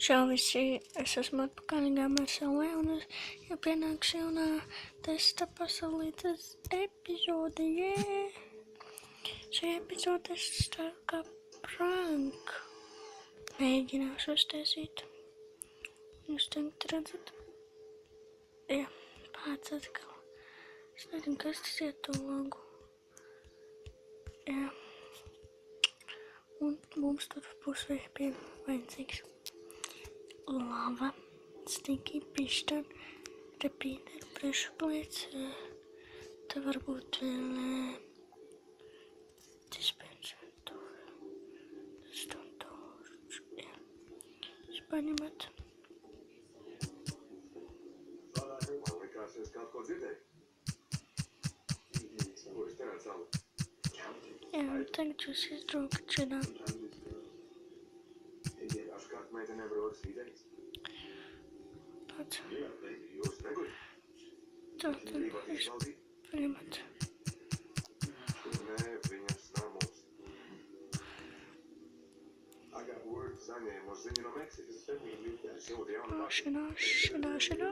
Šovisi, es esmu atpakaļ Gamersalē un ja pienāks jaunā testa pasaulītes epizode, Šī epizode tā kā prank mēģināšu uztaisīt. Jūs tagad redzat? Jā, pats atkal. Es nezinu, kas tas iet to logu. Jā. Un mums tur būs vajadzīgs lava, sticky, pišķan, repeater, pressure plates, te varbūt vēl dispenser, jā, jūs paņemat. Jā, tagad jūs iztrūkat šādā. Pats. Tad jūs paņemat. Šādā.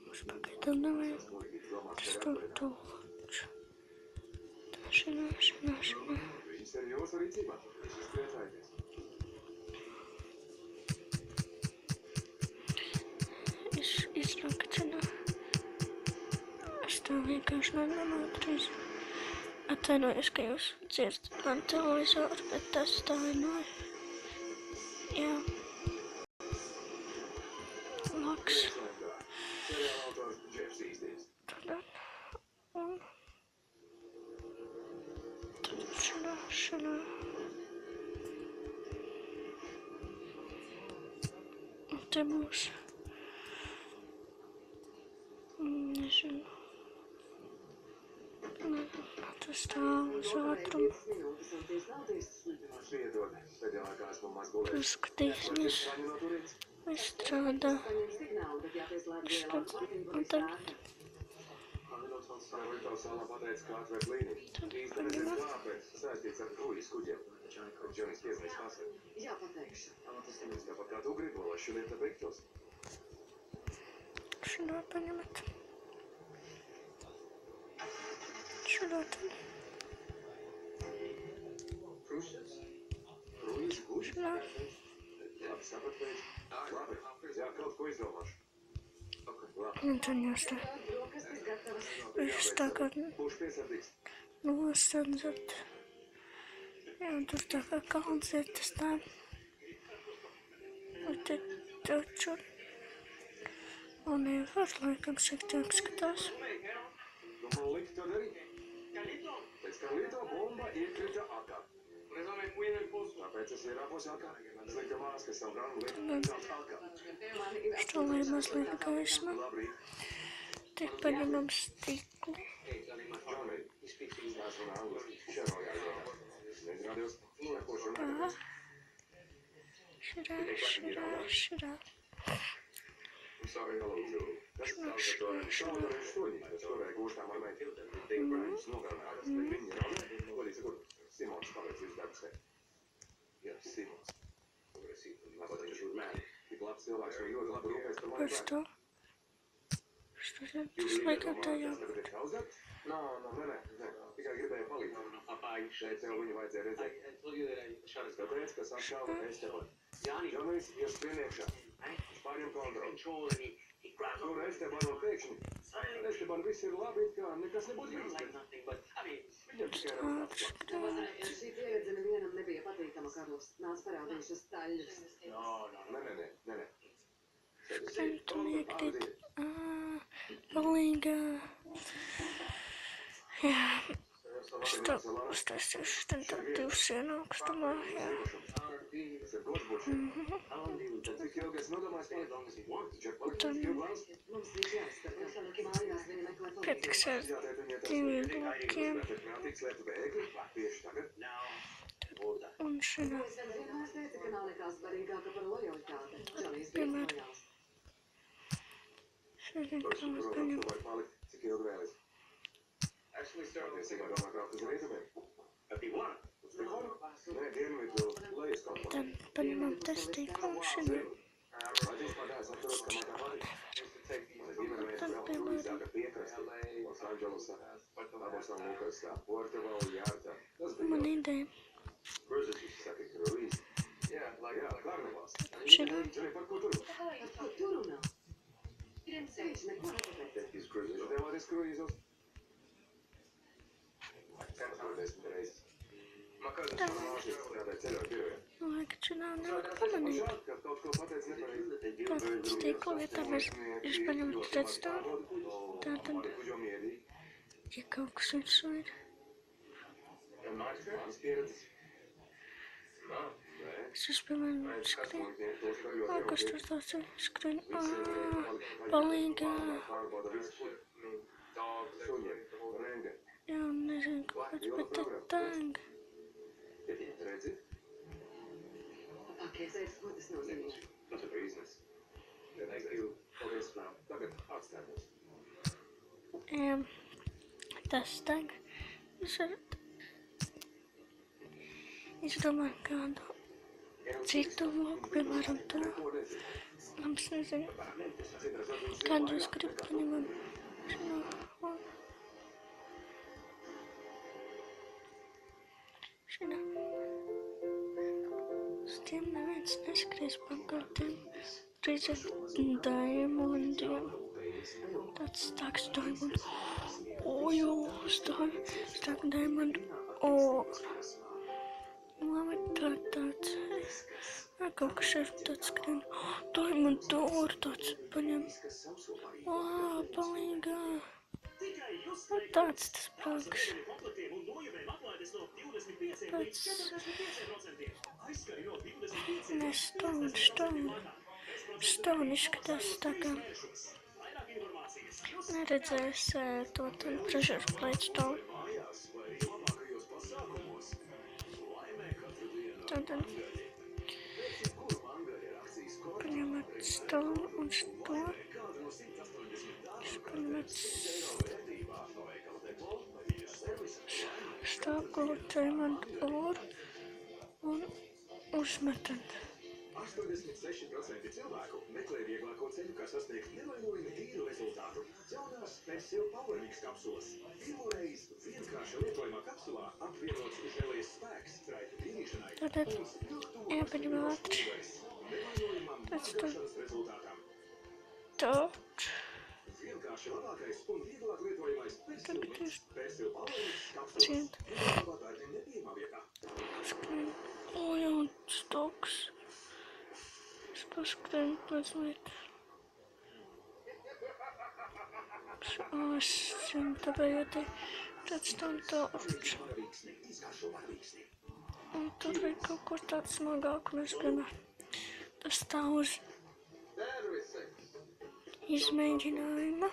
Mums pagaidām nevajag. Tas tūlīt. Šādā. Izraukat šādā. Es tā vienkārši nedomāju trīs. Atvainojos, ka jūs dzirdat man televizoru, bet tas tā vienmēr. Jā. Laks. Tad. Un. Tad šādā. Un te būs. Nezinu. Tas tā uz ātrumu. Paskatīsimies, vai strādā. Un tagad. Tad paņemam. Šādā paņemat. Šādā tad. Šādā. Un tad jūs tā. Jūs tā kā nosadzat. Jā, tur tā kā kalns ir tas tā. Un te taču. Un nevar, laikam, šeit tiek skatās. Što lai mazliet gaisma. Te paņemam stiklu. Tā. Šurā. Что? Что же? Tas laikam tā jābūt. Tur iekrit. Palīgā. Jā. Uztaisīšu tad divus ienākstamā. Jā. Tad pietiks ar 2 blokiem. Un šādā. Piemēram. Šodien kā mēs paņem. Tämän panemään tästä ikuusina. Mä niin tein. Sinä. No, eikö sinä ole näin? Katsotaan, ei kuljettamas, jos panemme tästä. Täältä on jakauksen soin. Siis pelaan screen. Alkastus se screen. Palinkaa. Ja on ne sen kuvat petetään. Tästä. Isto makaan. Sitten on loppivarantuna. Lampsin sen kanjuskripta nimen. Sinä. Sitten mä vet snäskrispankartin. Reset Diamondia. That's Diamond. Oh joo, Stack Diamond. Oh. Mä vettäätät. Kaksi screen. Diamond door panem. Wow, palingaa. That's the sparks. Stone iskatās tā kā neredzēs to pressure plate stone. Tad paņemat stone un stone. Paņemat stāvko diamond ore un uzmetam. 86% cilvēku meklē vieglāko ceļu, kā sasniegt nevainojami tīru rezultātu. Jaunās Persil Power Mix kapsulas. Pirmoreiz vienkārši lietojamā kapsulā apvienots žēlējas spēks traipu tīrīšanai. Tātad jāpaņem ātri. Pēc tam. Tot. Vienkārši labākais un vieglāk lietojamais Persil Power Mix kapsulas. Labātājiem nepieejamā vietā. O, jau stoks. Paskatām mazliet. Simta vajadzēja tāds tam torč. Un tur vajag kaut ko tādu smagāku, un es piemēram tas tā uz izmēģinājuma.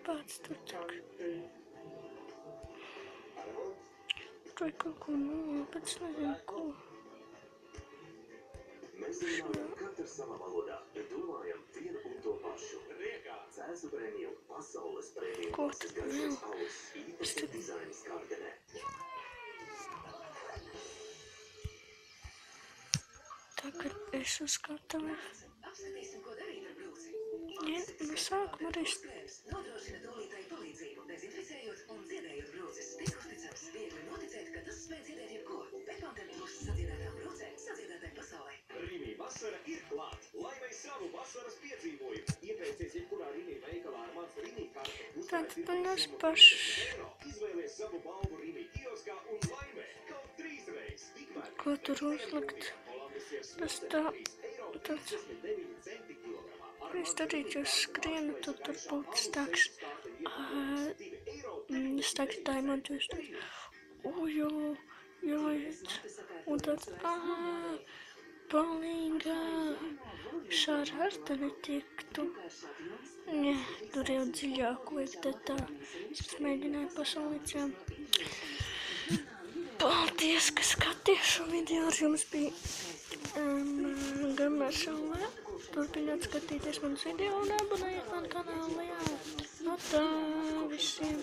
Pats tur tak. Tur vajag kaut ko pēc nezinu ko. Mēs runājam katrs savā valodā, bet domājam vienu un to pašu. Cēsu prēmiju, pasaules prēmiju, klases garšas alus, īpaši dizainas kārtenē. Tagad es uzskatavu. Apskatīsim, ko darīt ar brūci. Ja, no sākuma arī... Nodrošina tūlītai palīdzību, dezinficējot un dziedējot brūces. Tik uzticams, viegli noticēt, ka tas spēj dziedēt jebko. Pepantēm plūšas sadziedētām brūcēm, sadziedētai pasaulē. Rīmī vasara ir klāt. Laimei savu vasaras piedzīvojumu. Iepērcies jebkurā Rīmī veikalā ar mans Rīmī karti. Uzskaitīt €1. Izvēlies savu balvu Rīmī kioskā un laimē kaut 3 reizes. Ko tur uzlikt? Tas tā... Tāds... Es darītu uz skrienu, tad tur būtu staks... Staks diamond jūs tur. Jāiet. Un tad... Palīgā. Šararta netiktu. Nē, tur jau dziļāk vajag tā. Es mēģināju pasaulīcām. Paldies, ka skaties šo video. Ar jums bija Gameršalē. Turpiniet skatīties manas video un abonējiet manu kanālu. Jā. Atā. visiem.